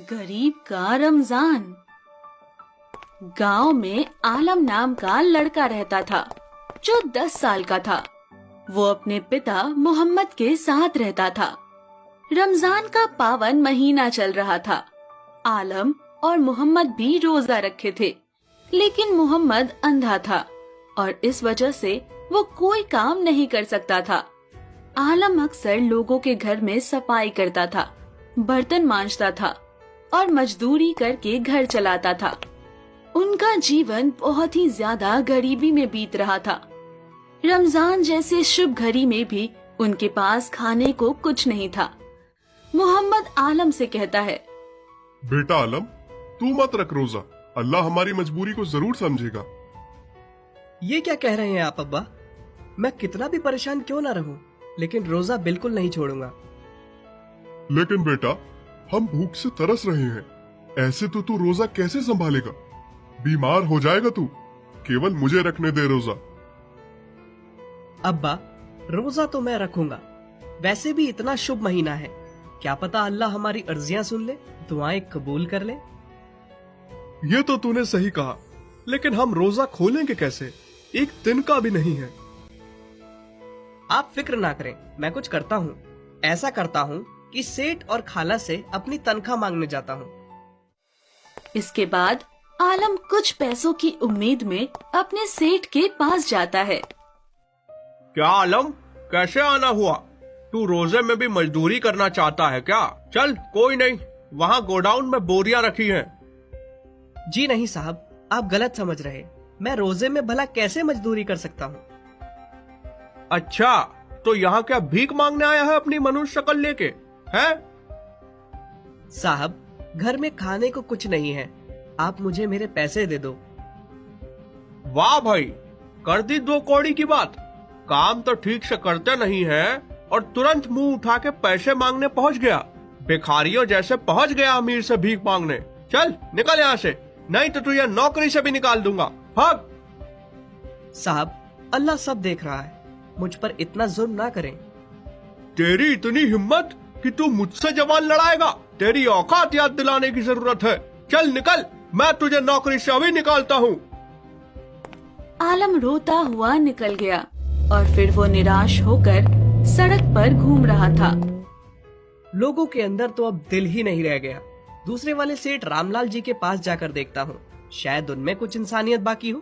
गरीब का रमजान। गांव में आलम नाम का लड़का रहता था जो 10 साल का था। वो अपने पिता मोहम्मद के साथ रहता था। रमजान का पावन महीना चल रहा था। आलम और मोहम्मद भी रोजा रखे थे, लेकिन मोहम्मद अंधा था और इस वजह से वो कोई काम नहीं कर सकता था। आलम अक्सर लोगों के घर में सफाई करता था, बर्तन मांजता था और मजदूरी करके घर चलाता था। उनका जीवन बहुत ही ज्यादा गरीबी में बीत रहा था। रमजान जैसे शुभ घड़ी में भी उनके पास खाने को कुछ नहीं था। मोहम्मद आलम से कहता है, बेटा आलम, तू मत रख रोजा, अल्लाह हमारी मजबूरी को जरूर समझेगा। ये क्या कह रहे हैं आप अब्बा? मैं कितना भी परेशान क्यों ना रहूं, लेकिन रोजा बिल्कुल नहीं छोड़ूंगा। लेकिन बेटा, हम भूख से तरस रहे हैं, ऐसे तो तू रोजा कैसे संभालेगा? बीमार हो जाएगा तू। केवल मुझे रखने दे रोजा। अब्बा, रोजा तो मैं रखूंगा। वैसे भी इतना शुभ महीना है, क्या पता अल्लाह हमारी अर्जियां सुन ले, दुआएं कबूल कर ले। ये तो तूने सही कहा, लेकिन हम रोजा खोलेंगे कैसे? एक दिन का भी नहीं है। आप फिक्र ना करें, मैं कुछ करता हूँ। ऐसा करता हूँ कि सेठ और खाला से अपनी तनख्वाह मांगने जाता हूँ। इसके बाद आलम कुछ पैसों की उम्मीद में अपने सेठ के पास जाता है। क्या आलम, कैसे आना हुआ? तू रोजे में भी मजदूरी करना चाहता है क्या? चल कोई नहीं, वहाँ गोडाउन में बोरियां रखी हैं। जी नहीं साहब, आप गलत समझ रहे। मैं रोजे में भला कैसे मजदूरी कर सकता हूँ? अच्छा, तो यहाँ क्या भीख मांगने आया है अपनी मनुष्य शक्ल लेके? है साहब, घर में खाने को कुछ नहीं है, आप मुझे मेरे पैसे दे दो। वाह भाई, कर दी 2 कौड़ी की बात। काम तो ठीक से करते नहीं है और तुरंत मुंह उठा के पैसे मांगने पहुँच गया। भिखारियों जैसे पहुँच गया अमीर से भीख मांगने। चल निकल यहाँ से, नहीं तो तुझे नौकरी से भी निकाल दूंगा। भाग। साहब, अल्लाह सब देख रहा है, मुझ पर इतना जुल्म ना करें। तेरी इतनी हिम्मत कि तू मुझसे जवान लड़ाएगा? तेरी औकात याद दिलाने की जरूरत है। चल निकल, मैं तुझे नौकरी से अभी निकालता हूँ। आलम रोता हुआ निकल गया और फिर वो निराश होकर सड़क पर घूम रहा था। लोगों के अंदर तो अब दिल ही नहीं रह गया। दूसरे वाले सेठ रामलाल जी के पास जाकर देखता हूँ, शायद उनमें कुछ इंसानियत बाकी हो।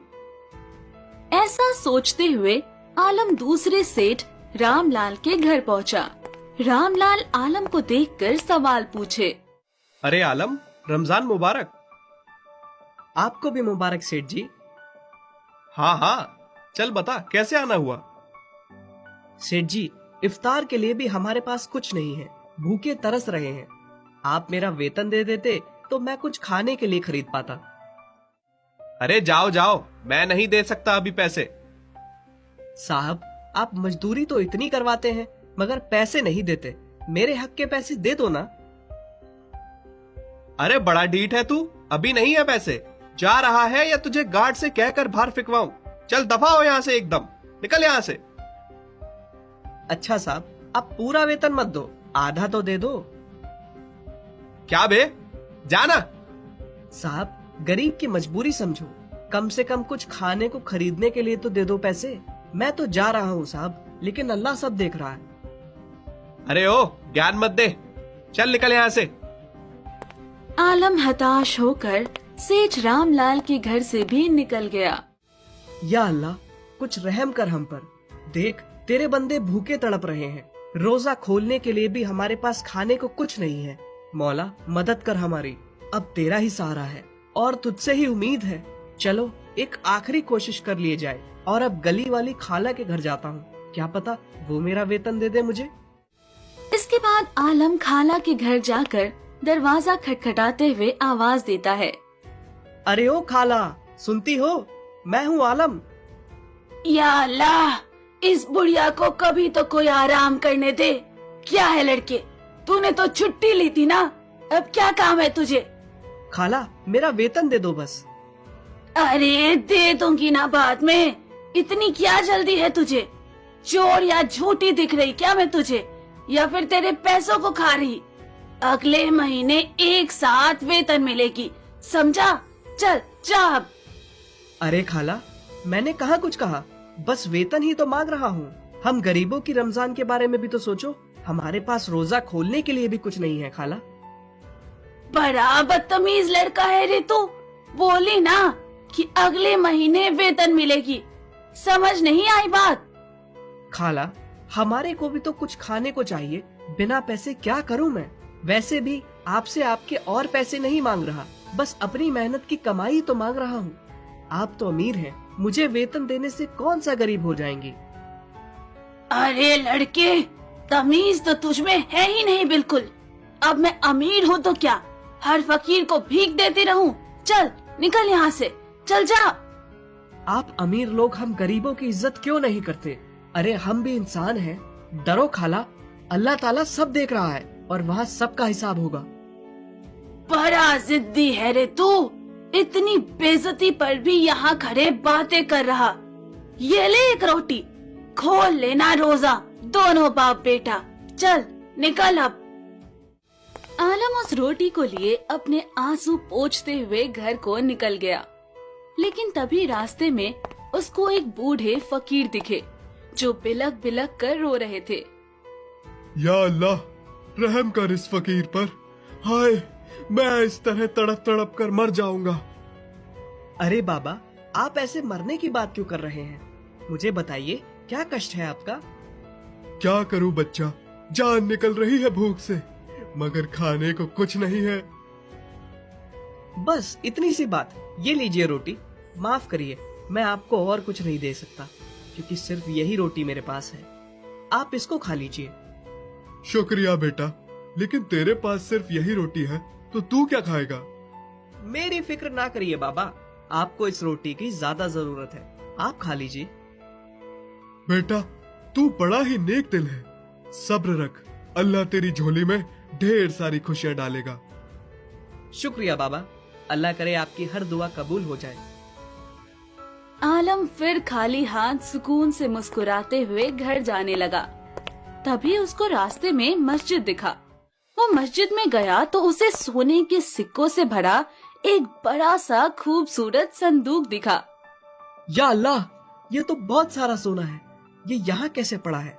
ऐसा सोचते हुए आलम दूसरे सेठ रामलाल के घर पहुंचा। रामलाल आलम को देखकर सवाल पूछे। अरे आलम, रमजान मुबारक। आपको भी मुबारक सेठ जी। हाँ हाँ, चल बता कैसे आना हुआ? सेठ जी, इफ्तार के लिए भी हमारे पास कुछ नहीं है, भूखे तरस रहे हैं। आप मेरा वेतन दे देते तो मैं कुछ खाने के लिए खरीद पाता। अरे जाओ जाओ, मैं नहीं दे सकता अभी पैसे। साहब, आप मजदूरी तो इतनी करवाते हैं मगर पैसे नहीं देते। मेरे हक के पैसे दे दो ना। अरे बड़ा ढीठ है तू, अभी नहीं है पैसे। जा रहा है या तुझे गार्ड से कहकर बाहर फिकवाऊं? चल दफा हो यहाँ से, एकदम निकल यहाँ से। अच्छा साहब, आप पूरा वेतन मत दो, आधा तो दे दो। क्या बे, जाना। साहब, गरीब की मजबूरी समझो, कम से कम कुछ खाने को खरीदने के लिए तो दे दो पैसे। मैं तो जा रहा हूँ साहब, लेकिन अल्लाह सब देख रहा है। अरे ओ, ज्ञान मत दे, चल निकल यहाँ से। आलम हताश होकर सेठ रामलाल के घर से भी निकल गया। या अल्लाह, कुछ रहम कर हम पर। देख, तेरे बंदे भूखे तड़प रहे हैं। रोजा खोलने के लिए भी हमारे पास खाने को कुछ नहीं है। मौला, मदद कर हमारी। अब तेरा ही सहारा है और तुझसे ही उम्मीद है। चलो एक आखिरी कोशिश कर लिए जाए। और अब गली वाली खाला के घर जाता हूँ, क्या पता वो मेरा वेतन दे दे मुझे। इसके बाद आलम खाला के घर जाकर दरवाजा खटखटाते हुए आवाज देता है। अरे ओ खाला, सुनती हो? मैं हूँ आलम। या अल्लाह, इस बुढ़िया को कभी तो कोई आराम करने दे। क्या है लड़के, तूने तो छुट्टी ली थी ना, अब क्या काम है तुझे? खाला, मेरा वेतन दे दो बस। अरे दे दूंगी ना बाद में, इतनी क्या जल्दी है तुझे? चोर या झूठी दिख रही क्या मैं तुझे, या फिर तेरे पैसों को खा रही? अगले महीने एक साथ वेतन मिलेगी, समझा? चल जा अब। अरे खाला, मैंने कहाँ कुछ कहा, बस वेतन ही तो मांग रहा हूँ। हम गरीबों की रमजान के बारे में भी तो सोचो, हमारे पास रोजा खोलने के लिए भी कुछ नहीं है खाला। बड़ा बदतमीज लड़का है रे तू। बोली ना कि अगले महीने वेतन मिलेगी, समझ नहीं आई बात? खाला, हमारे को भी तो कुछ खाने को चाहिए, बिना पैसे क्या करूं मैं? वैसे भी आपसे आपके और पैसे नहीं मांग रहा, बस अपनी मेहनत की कमाई तो मांग रहा हूँ। आप तो अमीर हैं, मुझे वेतन देने से कौन सा गरीब हो जाएंगे? अरे लड़के, तमीज तो तुझमें है ही नहीं बिल्कुल। अब मैं अमीर हूँ तो क्या, हर फकीर को भीख देती रहूं? चल निकल यहाँ से, चल जा। आप अमीर लोग हम गरीबों की इज्जत क्यों नहीं करते? अरे हम भी इंसान हैं। डरो खाला, अल्लाह ताला सब देख रहा है और वहाँ सबका हिसाब होगा। बड़ा जिद्दी है रे तू, इतनी बेइज्जती पर भी यहाँ खड़े बातें कर रहा। ये ले एक रोटी, खोल लेना रोजा, दोनों बाप बेटा। चल निकल अब। आलम उस रोटी को लिए अपने आंसू पोंछते हुए घर को निकल गया, लेकिन तभी रास्ते में उसको एक बूढ़े फकीर दिखे जो बिलक बिलक कर रो रहे थे। या अल्लाह, रहम कर इस फकीर पर। हाय, मैं इस तरह तड़प तड़प कर मर जाऊंगा। अरे बाबा, आप ऐसे मरने की बात क्यों कर रहे हैं? मुझे बताइए, क्या कष्ट है आपका? क्या करूं बच्चा, जान निकल रही है भूख से, मगर खाने को कुछ नहीं है। बस इतनी सी बात, ये लीजिए रोटी। माफ करिए, मैं आपको और कुछ नहीं दे सकता, क्योंकि सिर्फ यही रोटी मेरे पास है। आप इसको खा लीजिए। शुक्रिया बेटा, लेकिन तेरे पास सिर्फ यही रोटी है तो तू क्या खाएगा? मेरी फिक्र ना करिए बाबा, आपको इस रोटी की ज्यादा जरूरत है, आप खा लीजिए। बेटा, तू बड़ा ही नेक दिल है। सब्र रख, अल्लाह तेरी झोली में ढेर सारी खुशियां डालेगा। शुक्रिया बाबा, अल्लाह करे आपकी हर दुआ कबूल हो जाए। आलम फिर खाली हाथ सुकून से मुस्कुराते हुए घर जाने लगा। तभी उसको रास्ते में मस्जिद दिखा। वो मस्जिद में गया तो उसे सोने के सिक्कों से भरा एक बड़ा सा खूबसूरत संदूक दिखा। या अल्लाह, ये तो बहुत सारा सोना है, ये यहाँ कैसे पड़ा है?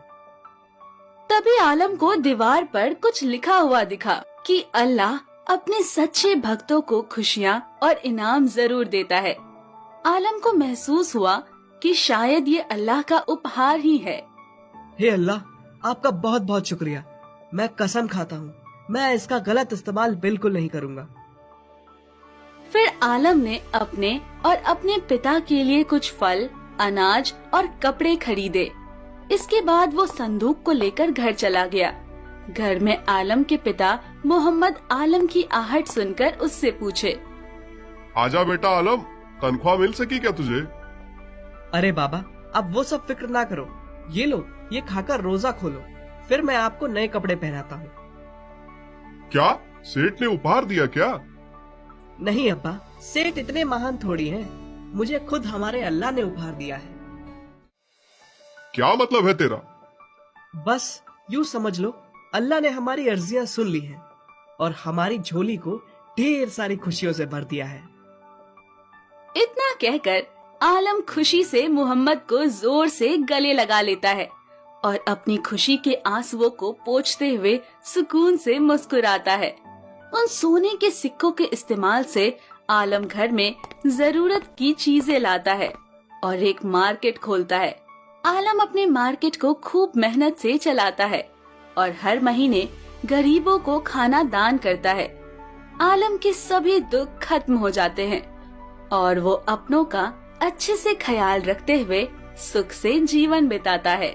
तभी आलम को दीवार पर कुछ लिखा हुआ दिखा कि अल्लाह अपने सच्चे भक्तों को खुशियाँ और इनाम जरूर देता है। आलम को महसूस हुआ कि शायद ये अल्लाह का उपहार ही है। हे अल्लाह, आपका बहुत बहुत शुक्रिया। मैं कसम खाता हूँ, मैं इसका गलत इस्तेमाल बिल्कुल नहीं करूँगा। फिर आलम ने अपने और अपने पिता के लिए कुछ फल, अनाज और कपड़े खरीदे। इसके बाद वो संदूक को लेकर घर चला गया। घर में आलम के पिता मोहम्मद आलम की आहट सुनकर उससे पूछे, आजा बेटा आलम, तनख्वाह मिल सकी क्या तुझे? अरे बाबा, अब वो सब फिक्र ना करो। ये लो, ये खाकर रोजा खोलो, फिर मैं आपको नए कपड़े पहनाता हूँ। क्या सेठ ने उपहार दिया क्या? नहीं अब्बा, सेठ इतने महान थोड़ी हैं, मुझे खुद हमारे अल्लाह ने उपहार दिया है। क्या मतलब है तेरा? बस यूँ समझ लो, अल्लाह ने हमारी अर्जियां सुन ली हैं और हमारी झोली को ढेर सारी खुशियों से भर दिया है। इतना कहकर आलम खुशी से मोहम्मद को जोर से गले लगा लेता है और अपनी खुशी के आंसुओं को पोंछते हुए सुकून से मुस्कुराता है। उन सोने के सिक्कों के इस्तेमाल से आलम घर में जरूरत की चीजें लाता है और एक मार्केट खोलता है। आलम अपने मार्केट को खूब मेहनत से चलाता है और हर महीने गरीबों को खाना दान करता है। आलम के सभी दुख खत्म हो जाते हैं और वो अपनों का अच्छे से ख्याल रखते हुए सुख से जीवन बिताता है।